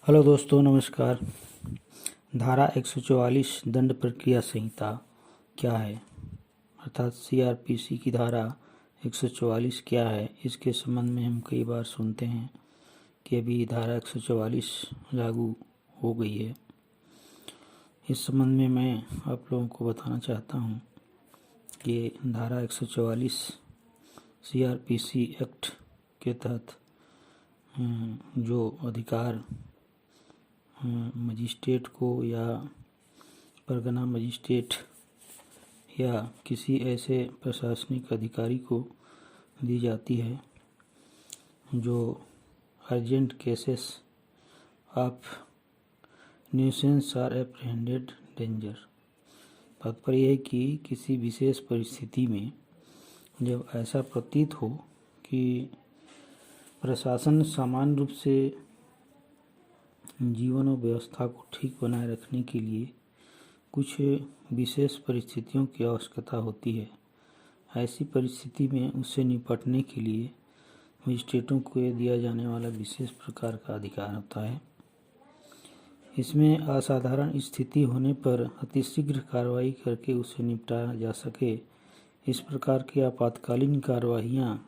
Hello दोस्तों, नमस्कार। धारा 144 दंड प्रक्रिया संहिता क्या है, अर्थात सीआरपीसी की धारा 144 क्या है। इसके संबंध में हम कई बार सुनते हैं कि अभी धारा 144 लागू हो गई है। इस संबंध में मैं आप लोगों को बताना चाहता हूं कि धारा 144 सीआरपीसी एक्ट के तहत जो अधिकार मजिस्ट्रेट को या परगना मजिस्ट्रेट या किसी ऐसे प्रशासनिक अधिकारी को दी जाती है जो urgent cases of nuisance or apprehended danger. तात्पर्य है कि किसी विशेष परिस्थिति में जब ऐसा प्रतीत हो कि प्रशासन सामान्य रूप से जीवन और व्यवस्था को ठीक बनाए रखने के लिए कुछ विशेष परिस्थितियों की आवश्यकता होती है। ऐसी परिस्थिति में उससे निपटने के लिए मजिस्ट्रेटों को दिया जाने वाला विशेष प्रकार का अधिकार होता है। इसमें असाधारण स्थिति होने पर अतिशीघ्र कार्रवाई करके उसे निपटाया जा सके, इस प्रकार की आपातकालीन कार्रवाइयाँ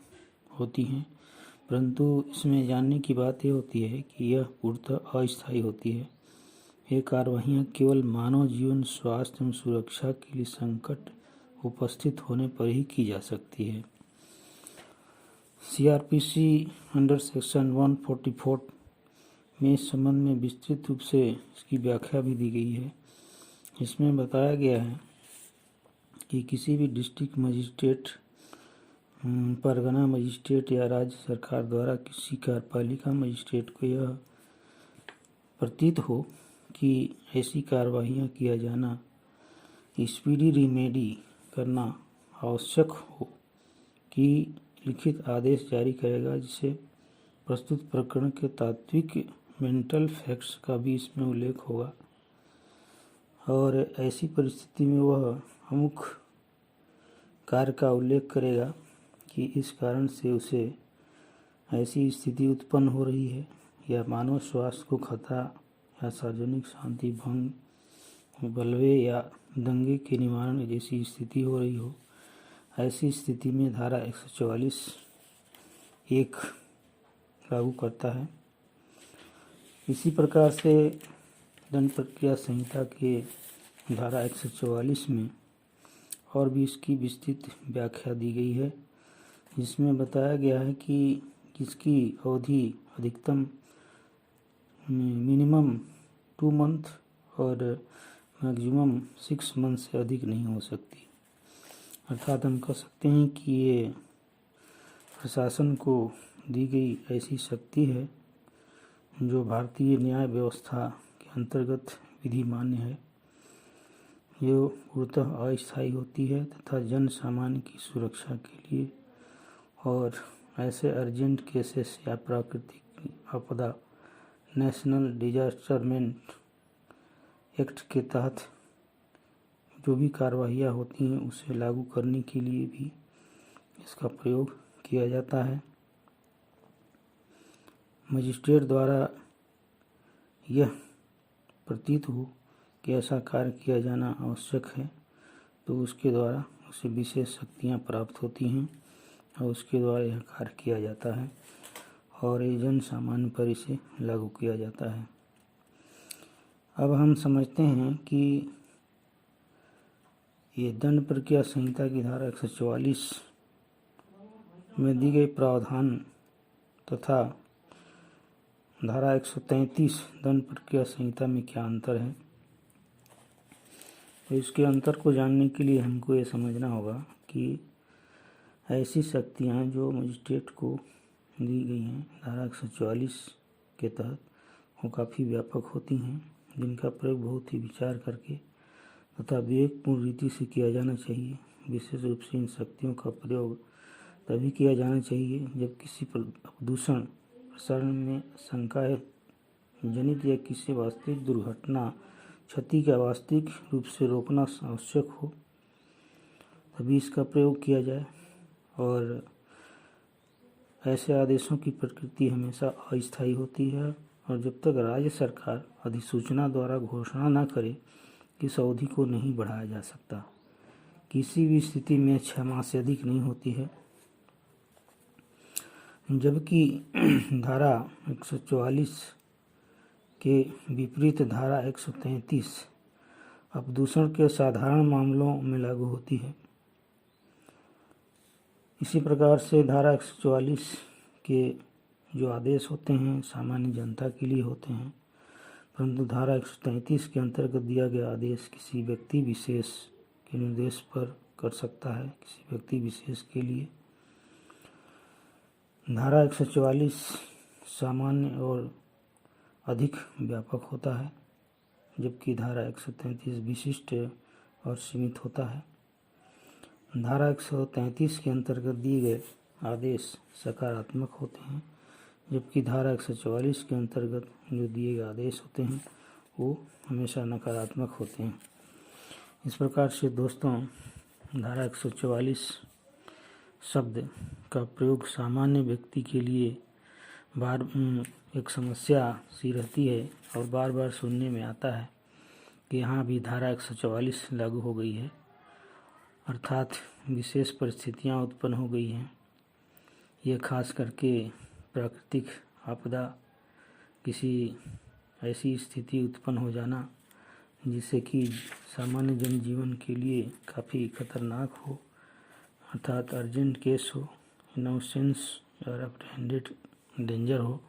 होती हैं। परंतु इसमें जानने की बात यह होती है कि यह पूर्णतः अस्थायी होती है। ये कार्रवाइयाँ केवल मानव जीवन, स्वास्थ्य एवं सुरक्षा के लिए संकट उपस्थित होने पर ही की जा सकती है। सीआरपीसी अंडर सेक्शन 144 में इस संबंध में विस्तृत रूप से इसकी व्याख्या भी दी गई है। इसमें बताया गया है कि किसी भी डिस्ट्रिक्ट मजिस्ट्रेट, परगना मजिस्ट्रेट या राज्य सरकार द्वारा किसी कार्यपालिका मजिस्ट्रेट को यह प्रतीत हो कि ऐसी कार्रवाइयाँ किया जाना, स्पीडी रिमेडी करना आवश्यक हो, कि लिखित आदेश जारी करेगा, जिसे प्रस्तुत प्रकरण के तात्विक मेंटल फैक्ट्स का भी इसमें उल्लेख होगा और ऐसी परिस्थिति में वह अमुक कार्य का उल्लेख करेगा कि इस कारण से उसे ऐसी स्थिति उत्पन्न हो रही है या मानव स्वास्थ्य को खतरा या सार्वजनिक शांति भंग, बलवे या दंगे के निवारण जैसी स्थिति हो रही हो। ऐसी स्थिति में धारा 144 एक लागू करता है। इसी प्रकार से दंड प्रक्रिया संहिता के धारा 144 में और भी इसकी विस्तृत व्याख्या दी गई है, जिसमें बताया गया है कि इसकी अवधि अधिकतम मिनिमम 2 मंथ और मैक्सिमम 6 मंथ से अधिक नहीं हो सकती। अर्थात हम कह सकते हैं कि ये प्रशासन को दी गई ऐसी शक्ति है जो भारतीय न्याय व्यवस्था के अंतर्गत विधि मान्य है। ये पूर्णतः अस्थायी होती है तथा जन सामान्य की सुरक्षा के लिए और ऐसे अर्जेंट केसेस या प्राकृतिक आपदा, नेशनल डिजास्टरमेंट एक्ट के तहत जो भी कार्रवाइयाँ होती हैं उसे लागू करने के लिए भी इसका प्रयोग किया जाता है। मजिस्ट्रेट द्वारा यह प्रतीत हो कि ऐसा कार्य किया जाना आवश्यक है तो उसके द्वारा उसे विशेष शक्तियाँ प्राप्त होती हैं और उसके द्वारा यह कार्य किया जाता है और ये जन सामान्य पर इसे लागू किया जाता है। अब हम समझते हैं कि ये दंड प्रक्रिया संहिता की धारा 144 में दी गई प्रावधान तथा धारा 133 दंड प्रक्रिया संहिता में क्या अंतर है। तो इसके अंतर को जानने के लिए हमको ये समझना होगा कि ऐसी शक्तियाँ जो मजिस्ट्रेट को दी गई हैं धारा 144 के तहत, वो काफ़ी व्यापक होती हैं, जिनका प्रयोग बहुत ही विचार करके तथा विवेकपूर्ण रीति से किया जाना चाहिए। विशेष रूप से इन शक्तियों का प्रयोग तभी किया जाना चाहिए जब किसी प्रदूषण प्रसारण में शंका है जनित या किसी वास्तविक दुर्घटना क्षति का वास्तविक रूप से रोकना आवश्यक हो, तभी इसका प्रयोग किया जाए। और ऐसे आदेशों की प्रकृति हमेशा अस्थायी होती है और जब तक राज्य सरकार अधिसूचना द्वारा घोषणा न करे इस अवधि को नहीं बढ़ाया जा सकता। किसी भी स्थिति में 6 माह से अधिक नहीं होती है। जबकि धारा 144 के विपरीत धारा 133 अपदूषण के साधारण मामलों में लागू होती है। इसी प्रकार से धारा 144 के जो आदेश होते हैं सामान्य जनता के लिए होते हैं, परंतु धारा 133 के अंतर्गत दिया गया आदेश किसी व्यक्ति विशेष के निर्देश पर कर सकता है, किसी व्यक्ति विशेष के लिए। धारा 144 सामान्य और अधिक व्यापक होता है, जबकि धारा 133 विशिष्ट और सीमित होता है। धारा 133 के अंतर्गत दिए गए आदेश सकारात्मक होते हैं, जबकि धारा 144 के अंतर्गत जो दिए गए आदेश होते हैं वो हमेशा नकारात्मक होते हैं। इस प्रकार से दोस्तों धारा 144 शब्द का प्रयोग सामान्य व्यक्ति के लिए एक समस्या सी रहती है और बार बार सुनने में आता है कि यहाँ भी धारा 144 लागू हो गई है, अर्थात विशेष परिस्थितियाँ उत्पन्न हो गई हैं। यह खास करके प्राकृतिक आपदा, किसी ऐसी स्थिति उत्पन्न हो जाना जिससे कि सामान्य जनजीवन के लिए काफ़ी खतरनाक हो, अर्थात अर्जेंट केस हो, इनोसेंस और अप्रहेंडेड डेंजर हो,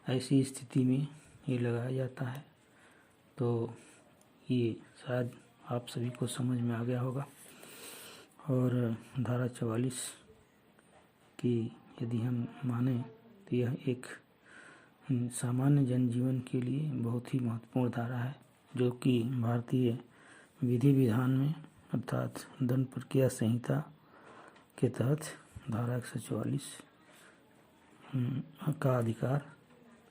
ऐसी स्थिति में ये लगाया जाता है। तो ये शायद आप सभी को समझ में आ गया होगा। और धारा 44 की यदि हम माने तो यह एक सामान्य जनजीवन के लिए बहुत ही महत्वपूर्ण धारा है, जो कि भारतीय विधि विधान में अर्थात दंड प्रक्रिया संहिता के तहत धारा 144 का अधिकार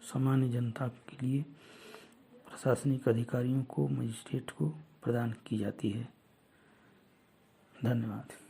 सामान्य जनता के लिए प्रशासनिक अधिकारियों को, मजिस्ट्रेट को प्रदान की जाती है। धन्यवाद।